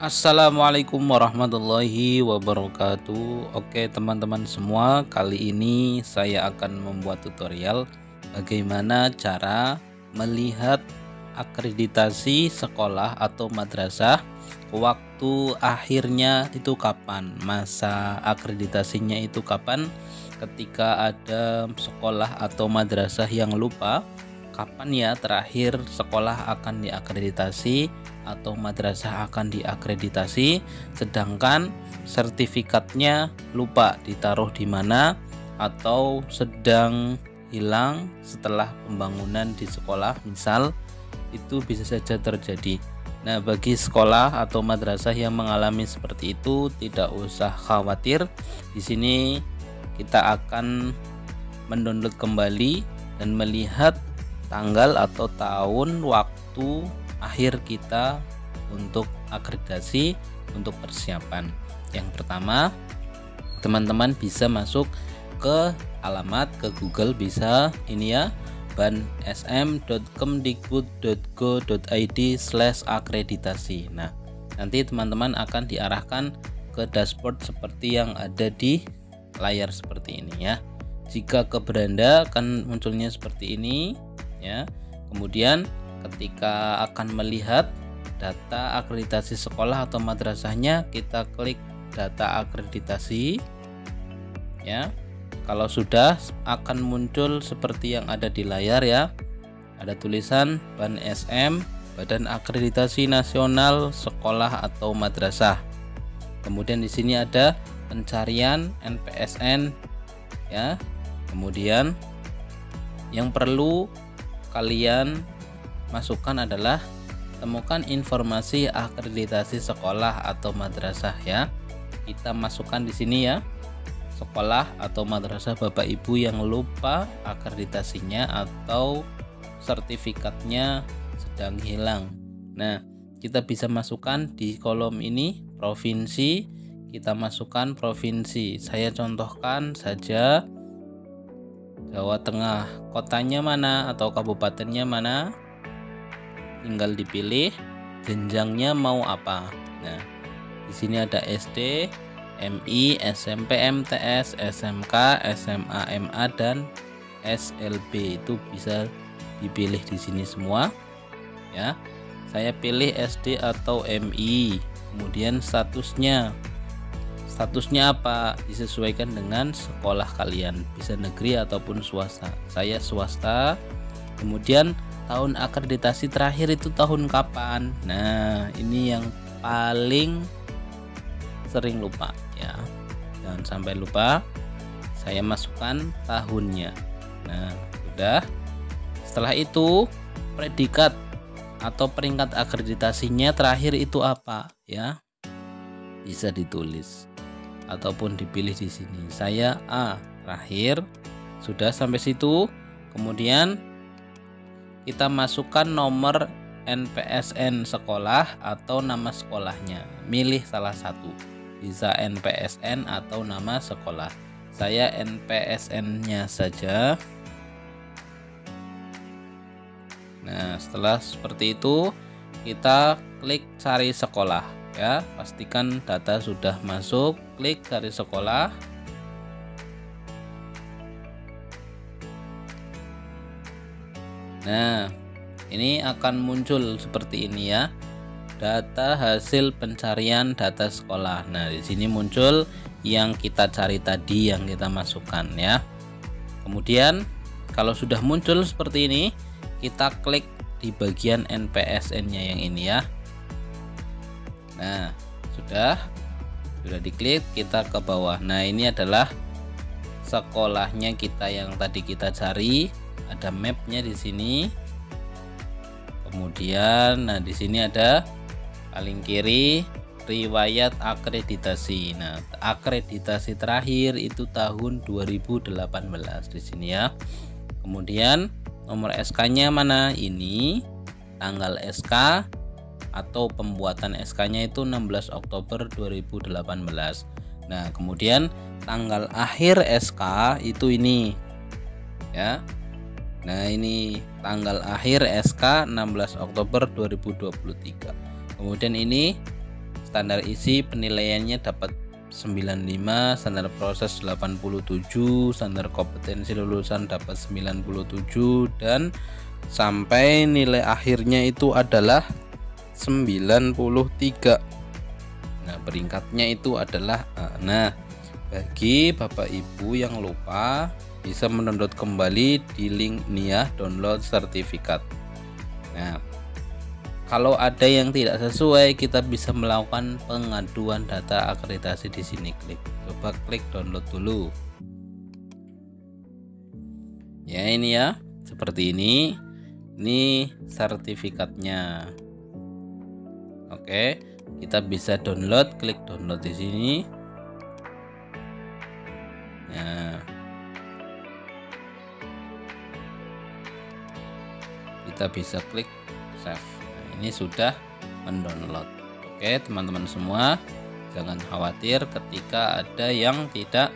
Assalamualaikum warahmatullahi wabarakatuh. Oke teman-teman semua, kali ini saya akan membuat tutorial bagaimana cara melihat akreditasi sekolah atau madrasah. Waktu akhirnya itu kapan, masa akreditasinya itu kapan. Ketika ada sekolah atau madrasah yang lupa kapan ya terakhir sekolah akan diakreditasi atau madrasah akan diakreditasi, sedangkan sertifikatnya lupa ditaruh di mana atau sedang hilang setelah pembangunan di sekolah, misal itu bisa saja terjadi. Nah, bagi sekolah atau madrasah yang mengalami seperti itu tidak usah khawatir. Di sini kita akan mendownload kembali dan melihat tanggal atau tahun waktu akhir kita untuk akreditasi untuk persiapan. Yang pertama, teman-teman bisa masuk ke alamat ke Google, bisa ini ya, bansm.kemdikbud.go.id/akreditasi. Nah, nanti teman-teman akan diarahkan ke dashboard seperti yang ada di layar seperti ini ya. Jika ke beranda akan munculnya seperti ini ya. Kemudian ketika akan melihat data akreditasi sekolah atau madrasahnya, kita klik data akreditasi ya. Kalau sudah akan muncul seperti yang ada di layar ya. Ada tulisan BAN SM, Badan Akreditasi Nasional Sekolah atau Madrasah. Kemudian di sini ada pencarian NPSN ya. Kemudian yang perlu kalian masukkan adalah temukan informasi akreditasi sekolah atau madrasah ya. Kita masukkan di sini ya, sekolah atau madrasah Bapak Ibu yang lupa akreditasinya atau sertifikatnya sedang hilang. Nah, kita bisa masukkan di kolom ini provinsi, kita masukkan provinsi. Saya contohkan saja Jawa Tengah, kotanya mana atau kabupatennya mana, tinggal dipilih jenjangnya mau apa. Nah, di sini ada SD, MI, SMP, MTS, SMK, SMA, MA dan SLB, itu bisa dipilih di sini semua ya. Saya pilih SD atau MI. Kemudian statusnya apa, disesuaikan dengan sekolah kalian, bisa negeri ataupun swasta. Saya swasta. Kemudian tahun akreditasi terakhir itu tahun kapan. Nah, ini yang paling sering lupa ya, jangan sampai lupa. Saya masukkan tahunnya. Nah, sudah. Setelah itu predikat atau peringkat akreditasinya terakhir itu apa ya, bisa ditulis ataupun dipilih di sini. Saya A terakhir. Sudah sampai situ. Kemudian kita masukkan nomor NPSN sekolah atau nama sekolahnya. Milih salah satu. Bisa NPSN atau nama sekolah. Saya NPSN-nya saja. Nah, setelah seperti itu kita klik cari sekolah ya, pastikan data sudah masuk, klik cari sekolah. Nah, ini akan muncul seperti ini ya, data hasil pencarian data sekolah. Nah, di sini muncul yang kita cari tadi, yang kita masukkan ya. Kemudian kalau sudah muncul seperti ini, kita klik di bagian NPSN-nya yang ini ya. Nah, sudah diklik, kita ke bawah. Nah, ini adalah sekolahnya kita yang tadi kita cari. Ada mapnya di sini. Kemudian, nah di sini ada paling kiri riwayat akreditasi. Nah, akreditasi terakhir itu tahun 2018 di sini ya. Kemudian nomor SK-nya mana? Ini tanggal SK atau pembuatan SK-nya itu 16 Oktober 2018. Nah, kemudian tanggal akhir SK itu ini ya. Nah, ini tanggal akhir SK 16 Oktober 2023. Kemudian ini standar isi penilaiannya dapat 95, standar proses 87, standar kompetensi lulusan dapat 97, dan sampai nilai akhirnya itu adalah 93. Nah, peringkatnya itu adalah A. Nah, bagi Bapak Ibu yang lupa, bisa mendownload kembali di link ini ya, download sertifikat. Nah, kalau ada yang tidak sesuai, kita bisa melakukan pengaduan data akreditasi di sini. Coba klik download dulu. Ya, ini ya, seperti ini. Ini sertifikatnya. Oke, kita bisa download, klik download di sini. Nah, kita bisa klik save. Ini sudah mendownload. Oke, teman-teman semua, jangan khawatir ketika ada yang tidak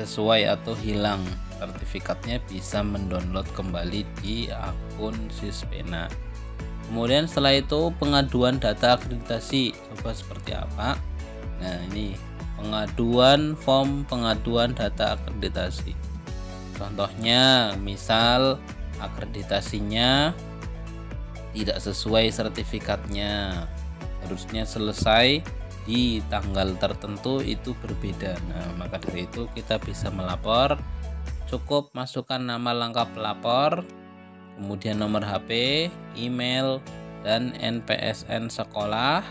sesuai atau hilang. Sertifikatnya bisa mendownload kembali di akun Sispena. Kemudian setelah itu pengaduan data akreditasi. Coba seperti apa? Nah, ini pengaduan form pengaduan data akreditasi. Contohnya, misal akreditasinya tidak sesuai sertifikatnya, harusnya selesai di tanggal tertentu, itu berbeda. Nah, maka dari itu kita bisa melapor. Cukup masukkan nama lengkap pelapor, kemudian nomor HP, email, dan NPSN sekolah,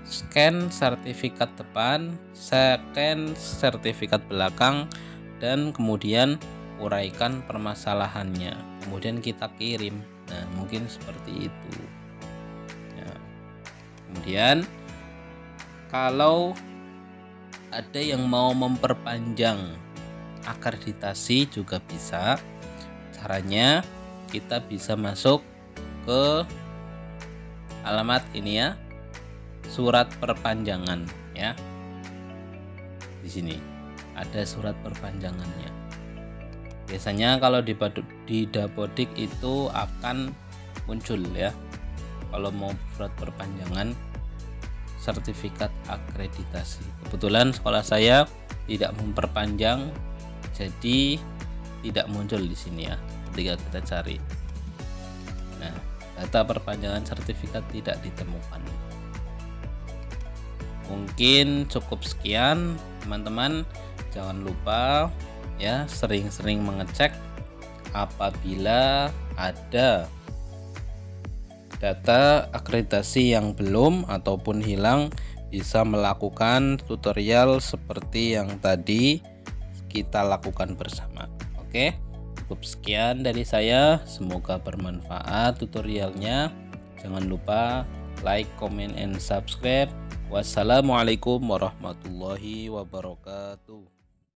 scan sertifikat depan, scan sertifikat belakang, dan kemudian uraikan permasalahannya, kemudian kita kirim. Nah, mungkin seperti itu ya. Kemudian kalau ada yang mau memperpanjang akreditasi juga bisa. Caranya kita bisa masuk ke alamat ini ya, surat perpanjangan ya. Di sini ada surat perpanjangannya. Biasanya kalau di Dapodik itu akan muncul ya, kalau mau surat perpanjangan sertifikat akreditasi. Kebetulan sekolah saya tidak memperpanjang, jadi tidak muncul di sini ya ketika kita cari. Nah, data perpanjangan sertifikat tidak ditemukan. Mungkin cukup sekian teman-teman. Jangan lupa ya, sering-sering mengecek apabila ada data akreditasi yang belum ataupun hilang, bisa melakukan tutorial seperti yang tadi kita lakukan bersama. Oke, cukup sekian dari saya, semoga bermanfaat tutorialnya. Jangan lupa like, comment, and subscribe. Wassalamualaikum warahmatullahi wabarakatuh.